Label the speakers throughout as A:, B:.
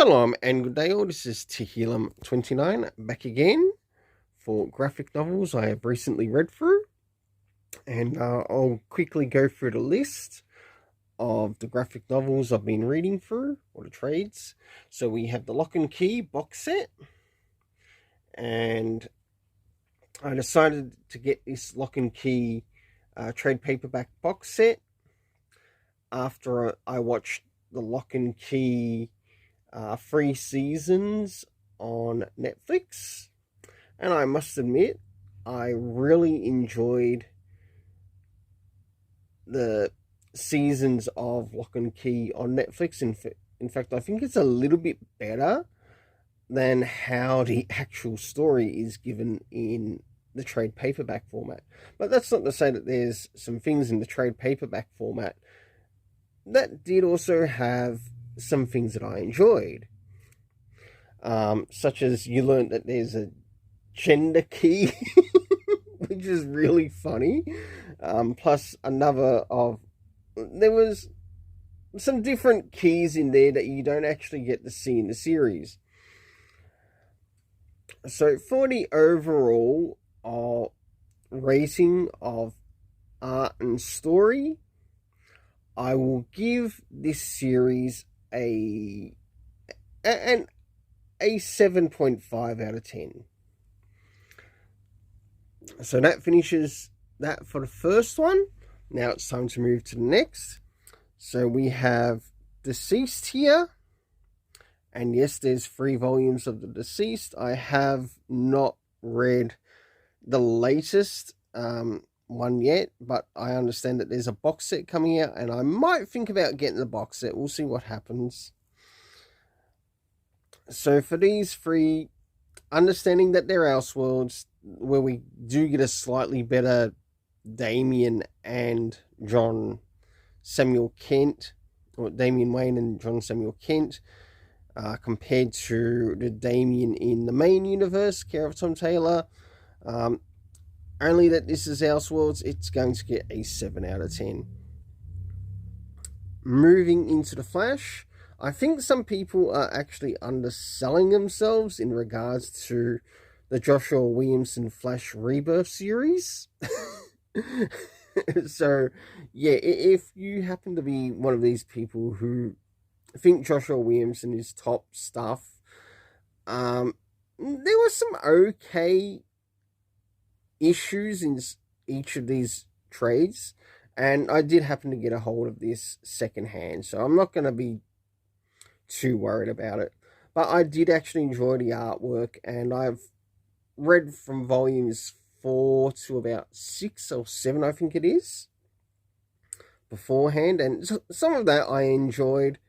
A: Shalom and good day all, this is Tehillim29 back again for graphic novels I have recently read through, and I'll quickly go through the list of the graphic novels I've been reading through, or the trades. So we have the Lock and Key box set, and I decided to get this Lock and Key trade paperback box set after I watched the Lock and Key 3 seasons on Netflix, and I must admit I really enjoyed the seasons of Lock and Key on Netflix. In fact, I think it's a little bit better than how the actual story is given in the trade paperback format. But that's not to say that there's some things in the trade paperback format that did also have some things that I enjoyed, such as you learned that there's a gender key, which is really funny. Plus there was some different keys in there that you don't actually get to see in the series. So for the overall rating of art and story, I will give this series a 7.5 out of 10. So that finishes that for the first one. Now it's time to move to the next. So we have Deceased here. And yes, there's 3 volumes of The Deceased. I have not read the latest one yet, but I understand that there's a box set coming out, and I might think about getting the box set. We'll see what happens. So for these 3, understanding that they're Elseworlds, where we do get a slightly better Damian and John Samuel Kent, or Damian Wayne and John Samuel Kent, compared to the Damian in the main universe, care of Tom Taylor. Only that this is Elseworlds, it's going to get a 7 out of 10. Moving into the Flash, I think some people are actually underselling themselves in regards to the Joshua Williamson Flash Rebirth series. So, yeah, if you happen to be one of these people who think Joshua Williamson is top stuff, there were some okay issues in each of these trades, and I did happen to get a hold of this secondhand, so I'm not going to be too worried about it. But I did actually enjoy the artwork, and I've read from volumes 4 to about 6 or 7, I think it is, beforehand, and some of that I enjoyed.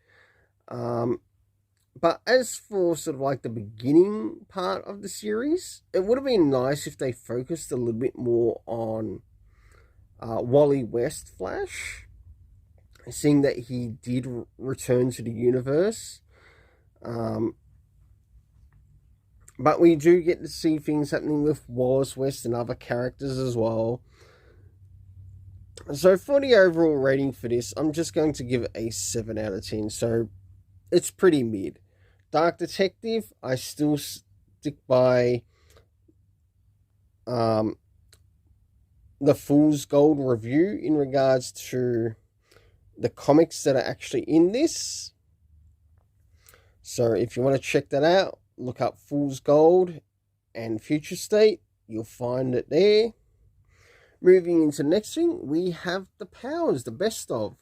A: But as for sort of like the beginning part of the series, it would have been nice if they focused a little bit more on Wally West Flash, seeing that he did return to the universe. But we do get to see things happening with Wallace West and other characters as well. So for the overall rating for this, I'm just going to give it a 7 out of 10. So it's pretty mid. Dark Detective, I still stick by the Fool's Gold review in regards to the comics that are actually in this. So if you want to check that out, look up Fool's Gold and Future State. You'll find it there. Moving into the next thing, we have The Powers, the best of,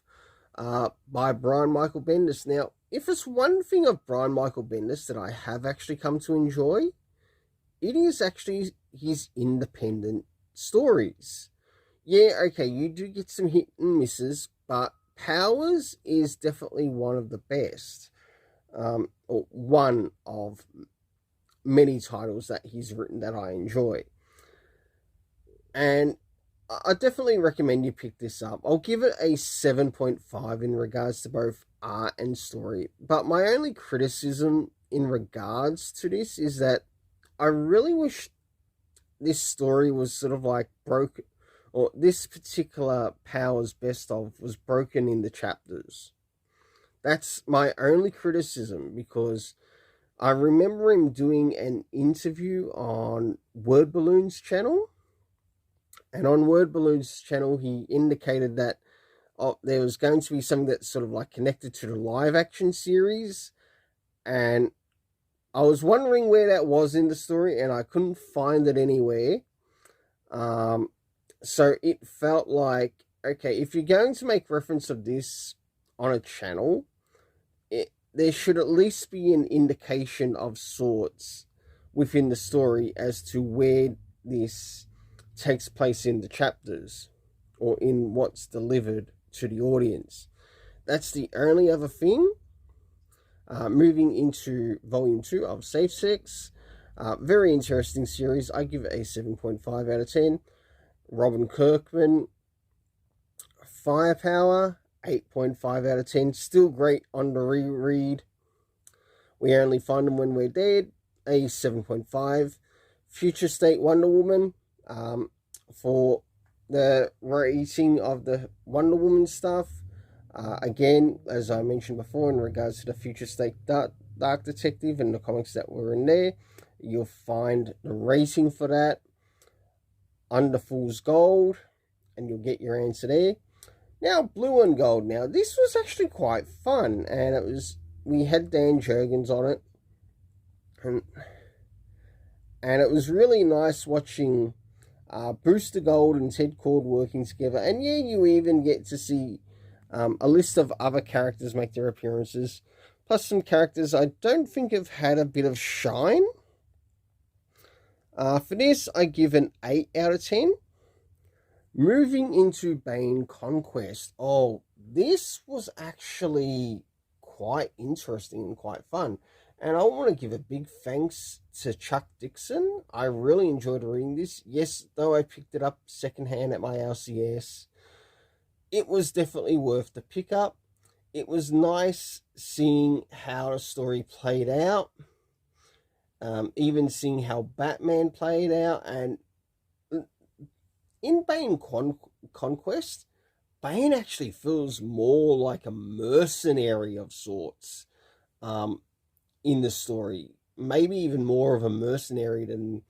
A: by Brian Michael Bendis. Now, if it's one thing of Brian Michael Bendis that I have actually come to enjoy, it is actually his independent stories. Yeah, okay, you do get some hit and misses, but Powers is definitely one of the best. Or one of many titles that he's written that I enjoy. And I definitely recommend you pick this up. I'll give it a 7.5 in regards to both art and story. But my only criticism in regards to this is that I really wish this story was sort of like broken, or this particular Powers best of was broken into chapters. That's my only criticism, because I remember him doing an interview on Word Balloon's channel. And on Word Balloon's channel, he indicated that there was going to be something that's sort of like connected to the live action series. And I was wondering where that was in the story, and I couldn't find it anywhere. So it felt like, okay, if you're going to make reference of this on a channel, there should at least be an indication of sorts within the story as to where this takes place in the chapters or in what's delivered to the audience. That's the only other thing. Moving into volume 2 of Safe Sex. Very interesting series. I give it a 7.5 out of 10. Robin Kirkman, firepower, 8.5 out of 10. Still great on the reread. We Only Find Them When We're Dead, a 7.5. Future State Wonder Woman, for the rating of the Wonder Woman stuff. Again, as I mentioned before, in regards to the Future State Dark Detective and the comics that were in there, you'll find the rating for that under Fool's Gold, and you'll get your answer there. Now, Blue and Gold. Now, this was actually quite fun, and we had Dan Jurgens on it, and it was really nice watching Booster Gold and Ted Cord working together. And yeah, you even get to see a list of other characters make their appearances, plus some characters I don't think have had a bit of shine. For this, I give an 8 out of 10. Moving into Bane Conquest. Oh, this was actually quite interesting and quite fun. And I want to give a big thanks to Chuck Dixon. I really enjoyed reading this. Yes, though I picked it up secondhand at my LCS, it was definitely worth the pickup. It was nice seeing how the story played out. Even seeing how Batman played out. And in Bane Conquest, Bane actually feels more like a mercenary of sorts in the story. Maybe even more of a mercenary than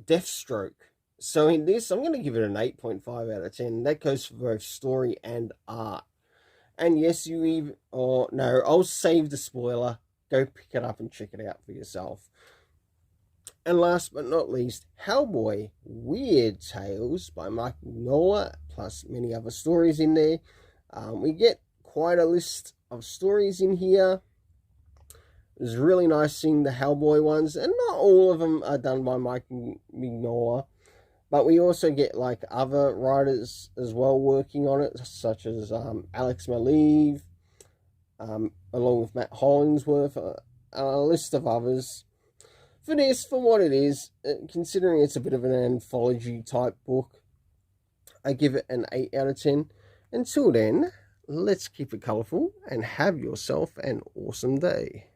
A: Deathstroke. So in this, I'm going to give it an 8.5 out of 10. That goes for both story and art. And yes, I'll save the spoiler. Go pick it up and check it out for yourself. And last but not least, Hellboy Weird Tales by Mike Mignola, plus many other stories in there. We get quite a list of stories in here. It was really nice seeing the Hellboy ones, and not all of them are done by Mike Mignola, but we also get like other writers as well working on it, such as Alex Maleev, along with Matt Hollingsworth, a list of others. For this, for what it is, considering it's a bit of an anthology type book, I give it an 8 out of 10. Until then, let's keep it colourful and have yourself an awesome day.